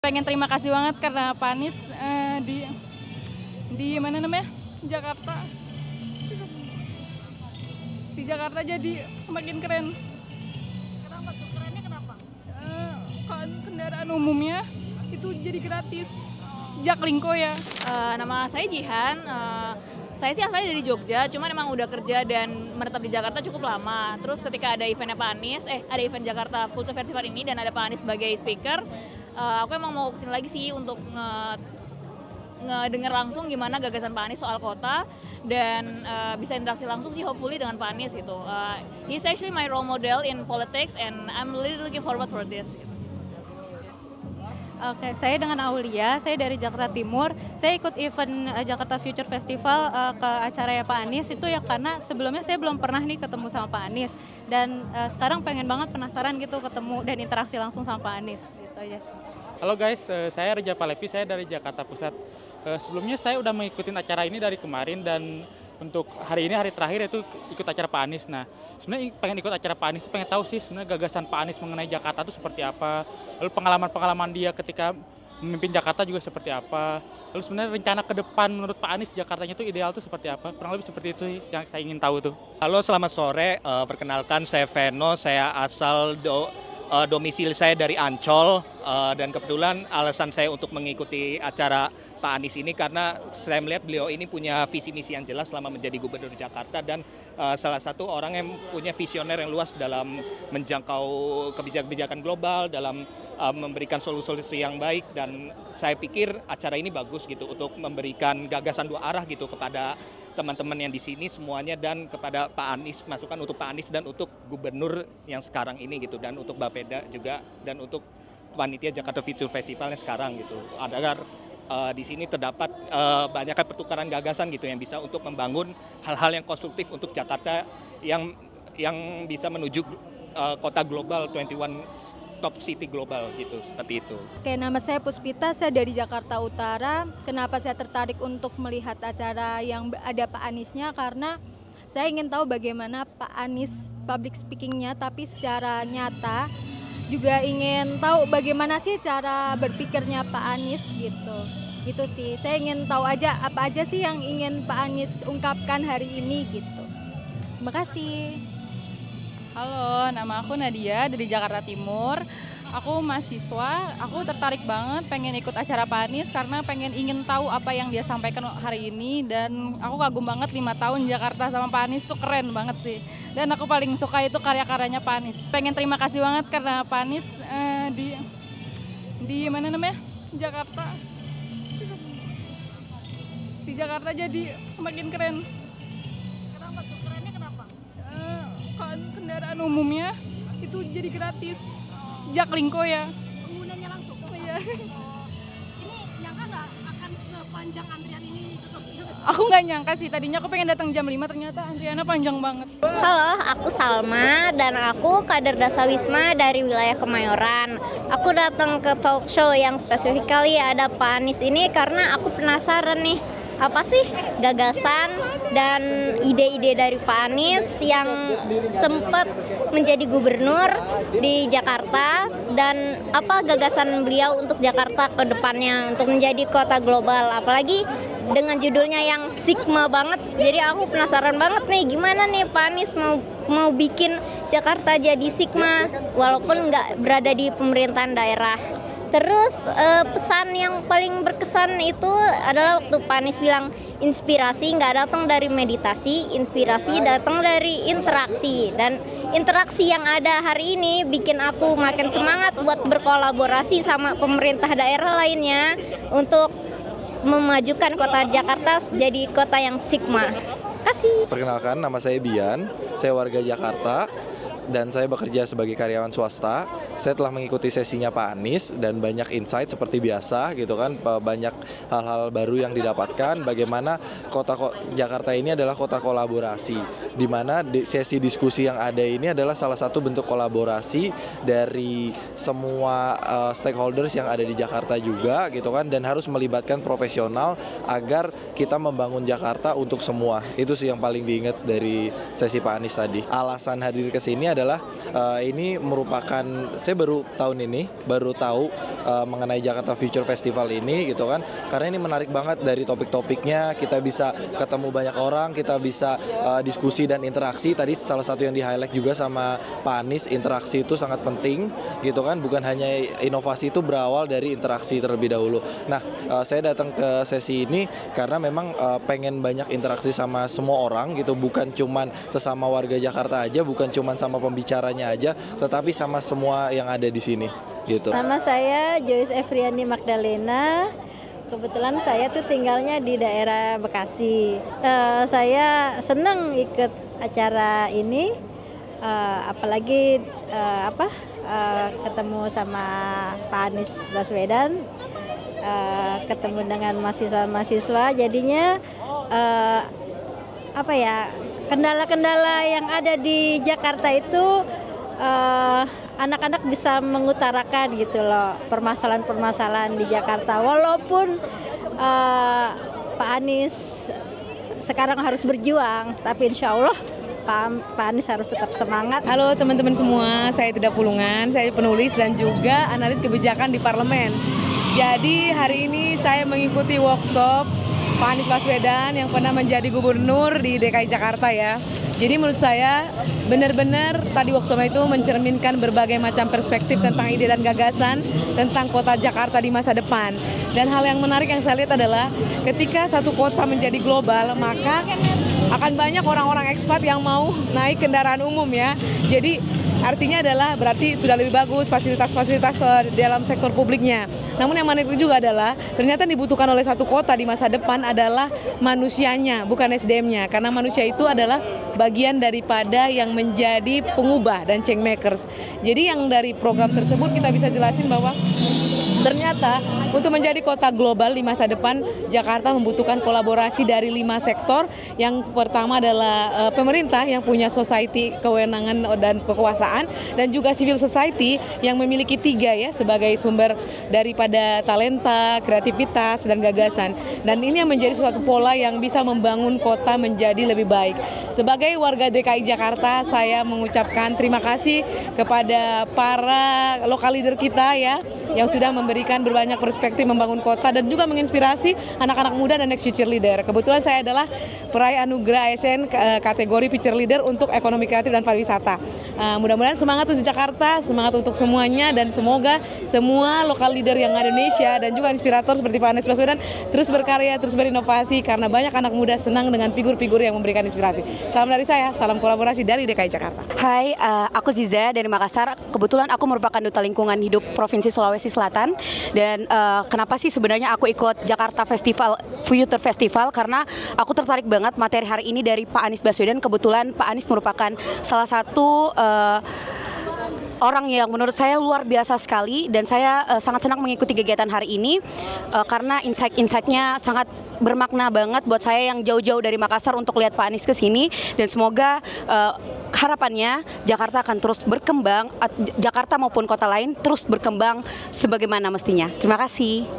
Pengen terima kasih banget karena Pak Anies di mana namanya Jakarta, di Jakarta jadi semakin keren. Kenapa tuh? Kerennya kenapa? Kan kendaraan umumnya itu jadi gratis. Jaklingko ya. Nama saya Jihan. Saya sih asalnya dari Jogja, cuman emang udah kerja dan menetap di Jakarta cukup lama. Terus ketika ada eventnya Pak Anies, ada event Jakarta Culture Festival ini dan ada Pak Anies sebagai speaker, aku emang mau kesini lagi sih untuk ngedenger langsung gimana gagasan Pak Anies soal kota dan bisa interaksi langsung sih hopefully dengan Pak Anies gitu. He's actually my role model in politics and I'm really looking forward for this. Gitu. Oke, saya dengan Aulia, saya dari Jakarta Timur. Saya ikut event Jakarta Future Festival ke acaranya Pak Anies itu ya karena sebelumnya saya belum pernah nih ketemu sama Pak Anies dan sekarang pengen banget penasaran gitu ketemu dan interaksi langsung sama Pak Anies gitu aja sih. Halo guys, saya Reja Palevi, saya dari Jakarta Pusat. Sebelumnya saya udah mengikuti acara ini dari kemarin dan untuk hari ini hari terakhir itu ikut acara Pak Anies. Nah, sebenarnya pengen ikut acara Pak Anies itu pengen tahu sih sebenarnya gagasan Pak Anies mengenai Jakarta itu seperti apa. Lalu pengalaman-pengalaman dia ketika memimpin Jakarta juga seperti apa. Lalu sebenarnya rencana ke depan menurut Pak Anies Jakartanya itu ideal tuh seperti apa. Kurang lebih seperti itu yang saya ingin tahu tuh. Halo, selamat sore. Perkenalkan saya Veno, saya asal domisili saya dari Ancol dan kebetulan alasan saya untuk mengikuti acara Pak Anies ini karena saya melihat beliau ini punya visi misi yang jelas selama menjadi gubernur Jakarta dan salah satu orang yang punya visioner yang luas dalam menjangkau kebijakan global, dalam memberikan solusi-solusi yang baik dan saya pikir acara ini bagus gitu untuk memberikan gagasan dua arah gitu kepada teman-teman yang di sini semuanya dan kepada Pak Anies, masukan untuk Pak Anies dan untuk gubernur yang sekarang ini gitu dan untuk Bapeda juga dan untuk panitia Jakarta Future Festival yang sekarang gitu. Agar di sini terdapat banyak pertukaran gagasan gitu yang bisa untuk membangun hal-hal yang konstruktif untuk Jakarta yang bisa menuju kota global 21 top city global gitu, seperti itu. Oke, nama saya Puspita, saya dari Jakarta Utara. Kenapa saya tertarik untuk melihat acara yang ada Pak Aniesnya? Karena saya ingin tahu bagaimana Pak Anies public speakingnya, tapi secara nyata juga ingin tahu bagaimana sih cara berpikirnya Pak Anies gitu. Gitu sih, saya ingin tahu aja apa aja sih yang ingin Pak Anies ungkapkan hari ini gitu. Terima kasih. Halo, nama aku Nadia dari Jakarta Timur. Aku mahasiswa, aku tertarik banget pengen ikut acara Pak Anies karena ingin tahu apa yang dia sampaikan hari ini dan aku kagum banget 5 tahun Jakarta sama Pak Anies tuh keren banget sih. Dan aku paling suka itu karya-karyanya Pak Anies. Pengen terima kasih banget karena Pak Anies di mana namanya Jakarta. Di Jakarta jadi semakin keren. Kenapa tuh? Kerennya kenapa? Kan kendaraan umumnya itu jadi gratis. Jaklingko ya. Penggunanya langsung. Iya. Ini nyangka nggak akan sepanjang antrian ini tetap? Aku nggak nyangka sih, tadinya aku pengen datang jam 5, ternyata antriannya panjang banget. Halo, aku Salma dan aku kader Dasawisma dari wilayah Kemayoran. Aku datang ke talk show yang spesifikali ada Pak Anies ini karena aku penasaran nih, apa sih gagasan dan ide-ide dari Pak Anies yang sempat menjadi gubernur di Jakarta dan apa gagasan beliau untuk Jakarta ke depannya untuk menjadi kota global, apalagi dengan judulnya yang Sigma banget. Jadi aku penasaran banget nih gimana nih Pak Anies mau bikin Jakarta jadi Sigma walaupun nggak berada di pemerintahan daerah. Terus pesan yang paling berkesan itu adalah waktu Pak Anies bilang inspirasi nggak datang dari meditasi, inspirasi datang dari interaksi. Dan interaksi yang ada hari ini bikin aku makin semangat buat berkolaborasi sama pemerintah daerah lainnya untuk memajukan kota Jakarta jadi kota yang Sigma. Kasih. Perkenalkan, nama saya Bian, saya warga Jakarta dan saya bekerja sebagai karyawan swasta. Saya telah mengikuti sesinya Pak Anies dan banyak insight seperti biasa gitu kan, banyak hal-hal baru yang didapatkan. Bagaimana kota Jakarta ini adalah kota kolaborasi, di mana sesi diskusi yang ada ini adalah salah satu bentuk kolaborasi dari semua stakeholders yang ada di Jakarta juga gitu kan, dan harus melibatkan profesional agar kita membangun Jakarta untuk semua. Itu sih yang paling diingat dari sesi Pak Anies tadi. Alasan hadir ke sini ini adalah ini merupakan, saya baru tahu mengenai Jakarta Future Festival ini gitu kan, karena ini menarik banget dari topik-topiknya, kita bisa ketemu banyak orang, kita bisa diskusi dan interaksi. Tadi salah satu yang di-highlight juga sama Pak Anies, interaksi itu sangat penting gitu kan, bukan hanya inovasi itu berawal dari interaksi terlebih dahulu. Nah, saya datang ke sesi ini karena memang pengen banyak interaksi sama semua orang gitu, bukan cuman sesama warga Jakarta aja, bukan cuman sama pembicaranya aja, tetapi sama semua yang ada di sini gitu. Nama saya Joyce Efriani Magdalena. Kebetulan saya tuh tinggalnya di daerah Bekasi. Saya senang ikut acara ini, apalagi ketemu sama Pak Anies Baswedan, ketemu dengan mahasiswa-mahasiswa. Jadinya kendala-kendala yang ada di Jakarta itu anak-anak bisa mengutarakan gitu loh, permasalahan-permasalahan di Jakarta. Walaupun Pak Anies sekarang harus berjuang, tapi insya Allah Pak Anies harus tetap semangat. Halo teman-teman semua, saya Tidak Pulungan, saya penulis dan juga analis kebijakan di parlemen. Jadi hari ini saya mengikuti workshop Pak Anies Baswedan yang pernah menjadi gubernur di DKI Jakarta ya. Jadi menurut saya benar-benar tadi workshopnya itu mencerminkan berbagai macam perspektif tentang ide dan gagasan tentang kota Jakarta di masa depan. Dan hal yang menarik yang saya lihat adalah ketika satu kota menjadi global, maka akan banyak orang-orang ekspat yang mau naik kendaraan umum ya. Jadi artinya adalah berarti sudah lebih bagus fasilitas-fasilitas dalam sektor publiknya. Namun yang menarik juga adalah ternyata dibutuhkan oleh satu kota di masa depan adalah manusianya, bukan SDM-nya. Karena manusia itu adalah bagian daripada yang menjadi pengubah dan change makers. Jadi yang dari program tersebut kita bisa jelasin bahwa ternyata untuk menjadi kota global di masa depan, Jakarta membutuhkan kolaborasi dari 5 sektor. Yang pertama adalah pemerintah yang punya society, kewenangan dan kekuasaan, dan juga civil society yang memiliki 3 ya sebagai sumber daripada talenta, kreativitas, dan gagasan. Dan ini yang menjadi suatu pola yang bisa membangun kota menjadi lebih baik. Sebagai warga DKI Jakarta, saya mengucapkan terima kasih kepada para lokal leader kita ya, yang sudah memberikan berbanyak perspektif membangun kota dan juga menginspirasi anak-anak muda dan next future leader. Kebetulan saya adalah peraih anugerah ASN kategori future leader untuk ekonomi kreatif dan pariwisata. Mudah-mudahan semangat untuk Jakarta, semangat untuk semuanya, dan semoga semua lokal leader yang ada di Indonesia dan juga inspirator seperti Pak Anies Baswedan terus berkarya, terus berinovasi, karena banyak anak muda senang dengan figur-figur yang memberikan inspirasi. Salam dari saya, salam kolaborasi dari DKI Jakarta. Hai, aku Ziza dari Makassar. Kebetulan aku merupakan Duta Lingkungan Hidup Provinsi Sulawesi Selatan. Dan kenapa sih sebenarnya aku ikut Jakarta Future Festival, karena aku tertarik banget materi hari ini dari Pak Anies Baswedan. Kebetulan Pak Anies merupakan salah satu orang yang menurut saya luar biasa sekali, dan saya sangat senang mengikuti kegiatan hari ini karena insight-insightnya sangat bermakna banget buat saya yang jauh-jauh dari Makassar untuk lihat Pak Anies ke sini. Dan semoga harapannya Jakarta akan terus berkembang, Jakarta maupun kota lain terus berkembang sebagaimana mestinya. Terima kasih.